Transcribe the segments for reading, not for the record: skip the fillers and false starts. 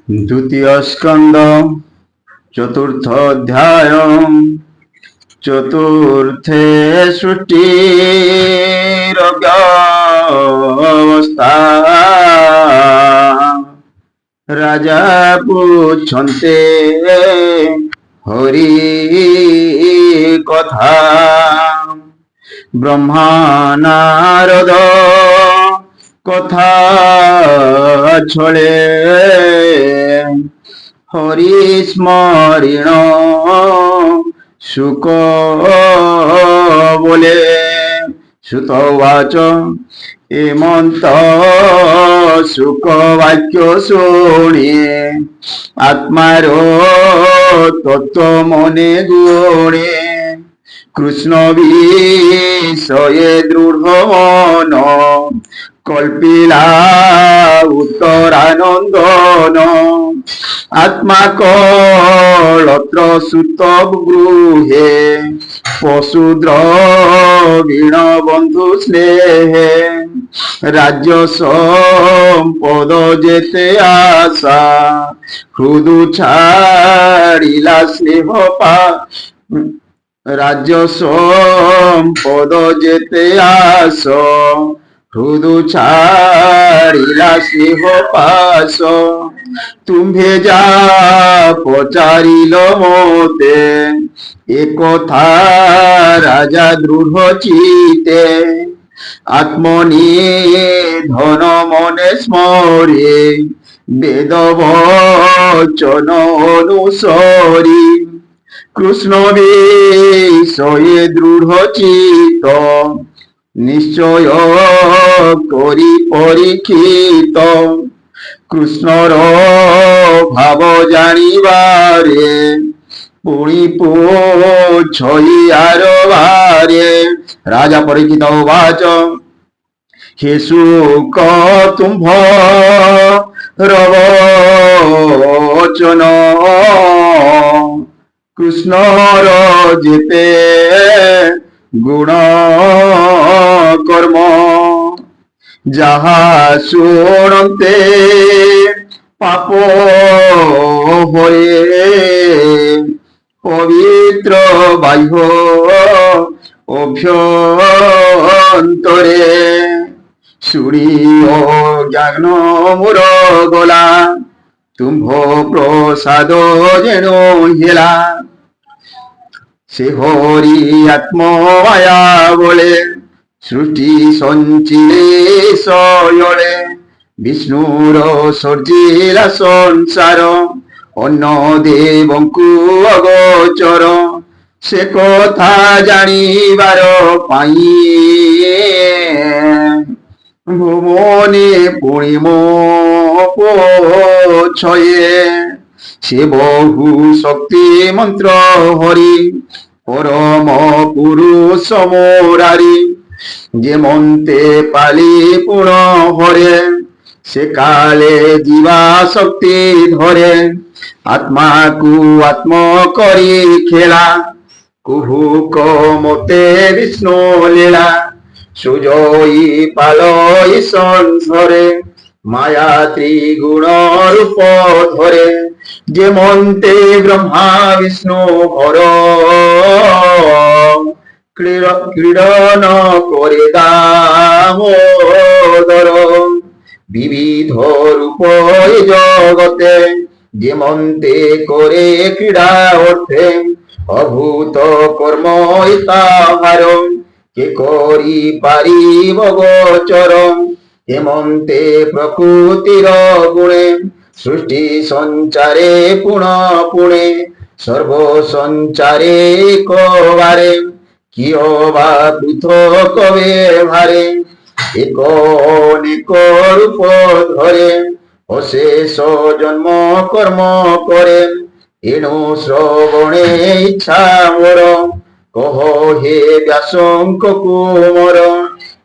দ্বিতীয় স্কন্ধ চতুর্থ অধ্যায় চতুর্থে সৃষ্টির অবস্থা। রাজা পুছন্তে হরি কথা। ব্রহ্মা নারদ কথা ছড়ে হরি স্মরণ সুখ বলে। সুতবাচ এমন্ত সুখ বাক্য শুনে আত্মার তত্ত্ব মনে গুণে। কৃষ্ণ বিষয়ে দৃঢ় মন কল্পিলা উত্তরানন্দন। আত্মা কলত্র সুত গৃহে পশুদ্র বীণ বন্ধু স্নেহে। রাজ্য সম্পদ যেতে আশা হৃদু ছাড়িলা স্নেহ পা। রাজ্য সম্পদ যেতে আস হৃদু ছাড়িলা স্নেহ পাশ। তুম্ভে যা পচারিল মতে একথা রাজা দৃঢ় চিতে। আত্মনি ধন মনে স্মরে বেদ বচন অনুসরি। কৃষ্ণ বিষয়ে দৃঢ় চিত নিশ্চয় করি পরীক্ষিত। কৃষ্ণর ভাব জানিবারে পুଣି পুছইয়ার বারে। রাজা পরীক্ষিত বাচ হে সুখ তুম্ভ রবচন। কৃষ্ণর যেতে গুণ কর্ম যাহা শুনতে পাপ হয়ে। পবিত্র বাহ্য অভ্যন্তরে শুনি জ্ঞান মোর গলা। তুম্ভ প্রসাদ যেন হেলা সে হরি আত্মমায়া বলে। সৃষ্টি সঞ্চিলে সয়লে বিষ্ণুর সর্জিলা সংসার। অন্য দেবଙ୍କୁ অগোচর সে কথা জানিবার পাই। ভুবনে পুণিম পোছয়ে সে বহু শক্তি মন্ত্র হরি। পরম পুরুষ মোরারি যে মন্তে পালি পুণ হরে। সে কালে জীবা শক্তি ধরে আত্মাকু আত্ম করি খেলা। কুহুক মতে বিষ্ণু লীলা সুজয়ী পালয় সংসারে। মায়া ত্রিগুণ রূপ ধরে যে মন্তে ব্রহ্মা বিষ্ণু হর। ক্রীড়ন করে দামোদর বিবিধ রূপ জগতে। যে মন্তে করে ক্রীড়া অর্থে অভূত কর্ম তাহার। কে করি পারিব গোচর হেমন্তে প্রকৃতির গুণে। সৃষ্টি সঞ্চারে পুণ পুণে সর্ব সঞ্চারে কবারে। কিয় বা পৃথক ভারে এক অনেক রূপ ধরে। অশেষ জন্ম কর্ম করে এণু শ্রবণে ইচ্ছা মোর। কহ হে ব্যাসঙ্ক কুমর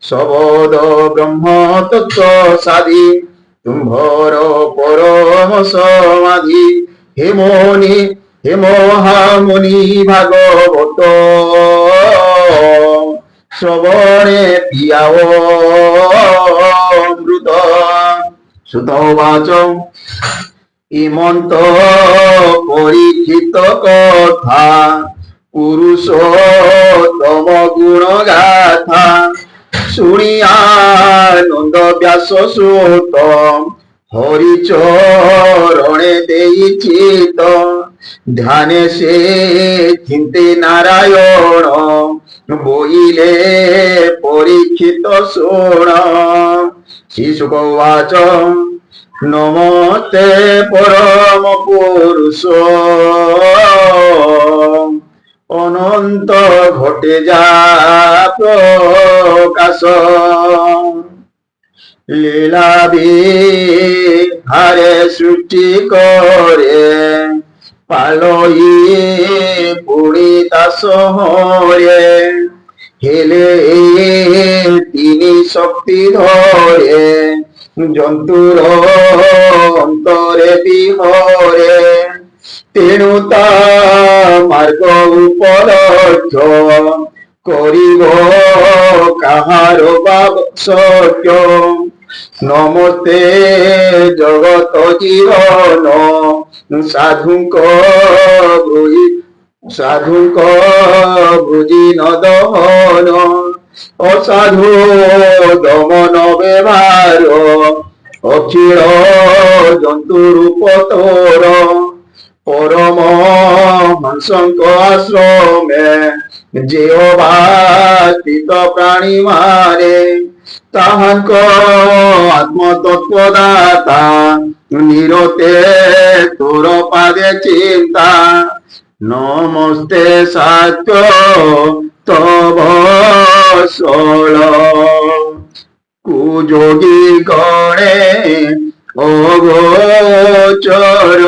সবদ ব্রহ্ম তত্ত্ব সাধি। তুম্ভর পরম সমাধি হে মনি হে মহামুনি ভাগবত। শ্রবণে পিয়াও অমৃত। সুতবাচ ইমন্ত পরীক্ষিত কথা পুরুষোত্তম গুণ গাথা শুনিয়া নন্দ ব্যাস সুত হরিচরণে দেইচিত ধ্যানে সে চিন্তে নারায়ণ বইলে পরীক্ষিত শোণ শিশুক উবাচ নমস্তে পরম পুরুষ অনন্ত ঘটে যা প্রকাশ লীলা বিহারে সৃষ্টি করে পালই পুরি দাস হরে হেলে তিনি শক্তি ধরে জন্তুর অন্তরে বিহরে তেণু তা মার্গ উপলব্ধ করিব কাহার সত্য নমস্তে জগত জীবন সাধুক বুঝি নদহন অসাধু দমন ব্যবহার অখিল জন্তু রূপ তোর পরম হংসঙ্ক আশ্রমে যে অবাস্থিত প্রাণী মারে তাহাঙ্ক আত্মতত্ত্বদাতা নিরতে তোর পাদে চিন্তা নমস্তে সাত্য তব ষোল কুযোগী গণে অগোচর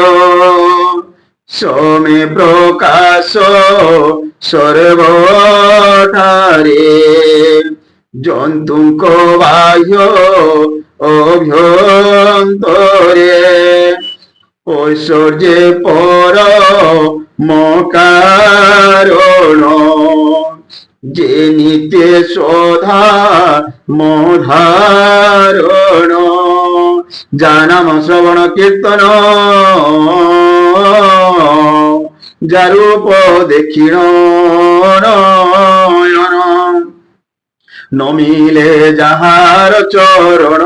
সমে প্রকাশ সর্বঠারে জন্তুক বাহ্য অভ্যন্তরে ঐশ্বর্যে পর মকারণ যে নিতে শোধা মধারণ জানাম শ্রবণ কীর্তন যারূপ দেখিণ নমিলে যাহার চরণ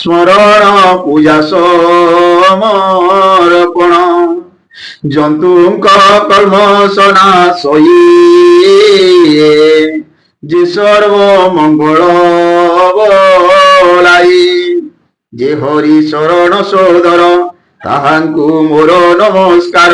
স্মরণ পূজা সমর্পণ জন্তুঙ্ক কর্ম সনাশয়ী যে সর্ব মঙ্গল বলাই যে হরি শরণ সোদর তাহাঙ্কু মোর নমস্কার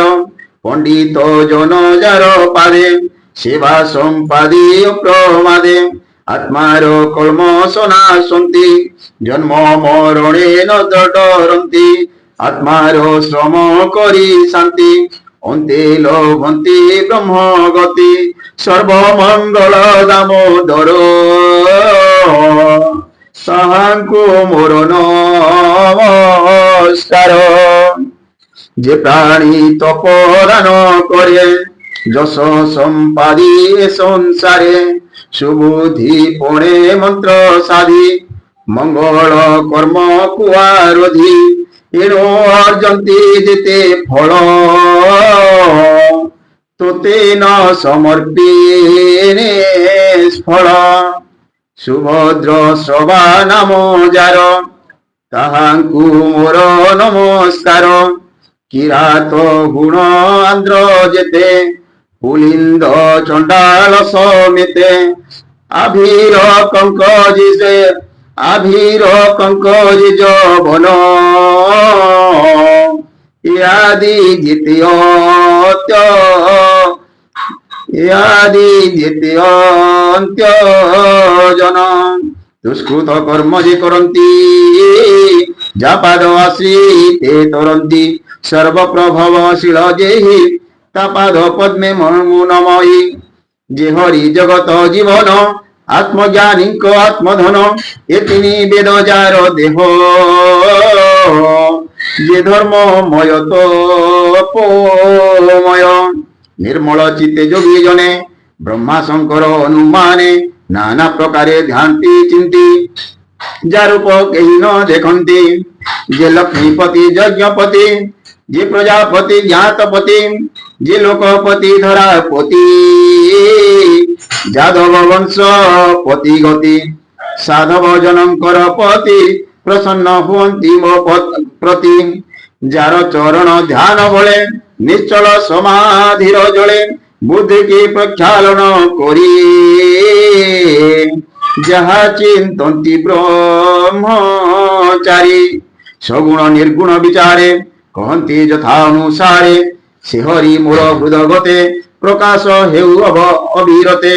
পণ্ডিত জন যার পাদে সেবা সম্পাদি প্রমাদে আত্মার কর্ম সনাশন্তি জন্ম মরণে ন ডরন্তি আত্মার শ্রম করি শান্তি অন্তে লভন্তি ব্রহ্মগতি সর্বমঙ্গল দামোদর তাহাঙ্কু মোর নমস্কার যে প্রাণী তপদান করে যশ সম্পাদি সংসারে সুবুদ্ধি পড়ে মন্ত্র সাধি মঙ্গল কর্ম কুয়ারধি এণু অর্জন্তি যেতে ফল তোতে ন সমর্পিনে ফল সুভদ্র শ্রবা নাম যার তাহাঙ্কু মোর নমস্কার কিরাত গুণ আন্দ্র যেতে পুলিন্দ চণ্ডাল সমেতে আভির কঙ্কজ যবন ইয়াদি দ্বিতীয় জন দুষ্কৃত কর্ম যে করন্তি যা পাদ আশ্রিতে তরন্তি সর্বপ্রভবশীল যেহি তা পাদ পদ্মে মর্মুনময়ী যে হরি জগত জীবন আত্মজ্ঞানীক আত্মধন এ তিনি বেদ যার দেহ যে ধর্মময় তপময় নির্মল চিত্তে যোগী জনে ব্রহ্মা শঙ্কর অনুমানে নানা প্রকারে ধ্যান্তি চিন্তি ଯା ରୂପ କେହି ନ ଦେଖନ୍ତି, ଯେ ଲକ୍ଷ୍ମୀପତି ଯଜ୍ଞପତି, ଯେ ପ୍ରଜାପତି ଜ୍ଞାତପତି, ଯେ ଲୋକପତି ଧରାପତି, ଯାଦବ ବଂଶ ପତି ଗତି, ସାଧବ ଜନଙ୍କର ପତି, ପ୍ରସନ୍ନ ହୁଅନ୍ତି ମୋ ପ୍ରତି। ଯାର ଚରଣ ଧ୍ୟାନ ବଳେ, ନିଶ୍ଚଳ ସମାଧିର ଜଳେ, ବୁଦ୍ଧି କି ପ୍ରକ୍ଷାଳନ କରି, ଯାହା ଚିନ୍ତନ୍ତି ବ୍ରହ୍ମଚାରୀ। ସଗୁଣ ନିର୍ଗୁଣ ବିଚାରେ, କହନ୍ତି ଯଥା ଅନୁସାରେ, ସେ ହରି ମୋର ହୃଦଗତେ, ପ୍ରକାଶ ହେଉ ଅବିରତେ।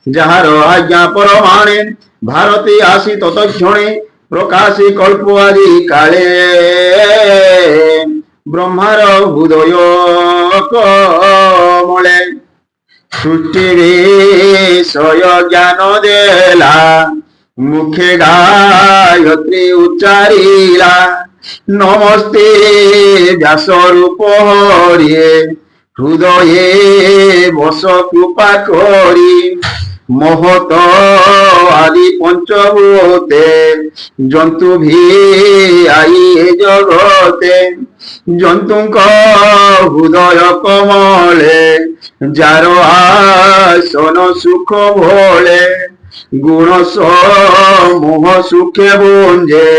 ଯାହାର ଆଜ୍ଞା ପରମାଣେ, ଭାରତୀ ଆସି ତତକ୍ଷଣେ, ପ୍ରକାଶୀ କଳ୍ପ ଆଦି କାଳେ, ବ୍ରହ୍ମାର ହୃଦୟ କମଳେ। ସୃଷ୍ଟି ବିଷୟ ଜ୍ଞାନ ଦେଲା, ମୁଖେ ଗାୟତ୍ରୀ ଉଚ୍ଚାରିଲା। ନମସ୍ତେ ବ୍ୟାସ ରୂପ ହରିଏ, হৃদয়ে বস কৃপা করি। মহত আদি পঞ্চভূতে, জন্তু ভি আই এ জগতে। জন্তুଙ୍କ হৃদয় কমলে, যার আসন সুখ ভোলে। গুণ সমূহ সুখে ভুঞ্জে,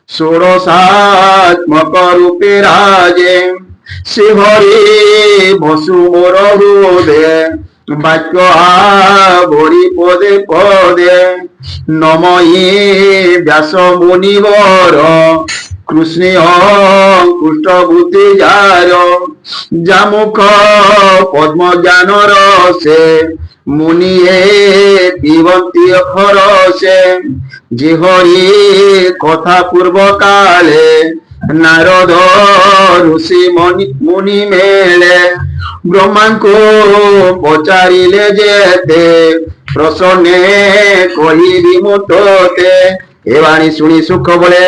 ষোড়শাত্মক রূপে রাজে। সে হরি বসু মোর হৃদে, বাক্য আবরি পদে পদে। নময়ে ব্যাস মুনিবর, কৃষ্ণ কুষ্ঠ বুদ্ধি যার। যামুখ পদ্ম জ্ঞান রসে, মুনিয়ে পিবন্তি খরসে। যে হরি কথা পূর্ব কালে, নারদ ঋষি মুনি মেলে। ব্রহ্মাଙ୍କୁ পচারিলে যেতে, প্রসন্নে কহিবি ମୁଁ ତୋତେ। ଏ ବାଣୀ ଶୁଣି ସୁଖ ବଳେ,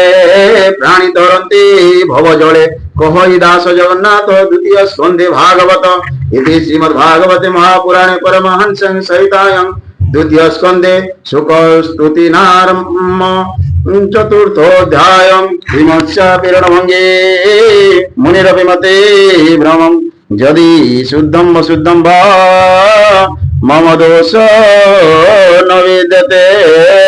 ପ୍ରାଣୀ ତରନ୍ତି ଭବ ଜଳେ। କହଇ ଦାସ ଜଗନ୍ନାଥ ଦ୍ୱିତୀୟ ସ୍କନ୍ଧେ ଭାଗବତ। ଇତି ଶ୍ରୀମଦ୍ ଭାଗବତେ ମହାପୁରାଣେ ପରମହଂସ ସହିତାୟଂ ଦ୍ୱିତୀୟ ସ୍କନ୍ଧେ ଶୁକ ସ୍ତୁତି ନାମ চতুর্থোধ্যায়ং। বিমর্ষ পীড়নভঙ্গে মুনিরবিমতে ভ্রমং। যদি শুদ্ধম অশুদ্ধম বা মম দোষ ন বিদ্যতে।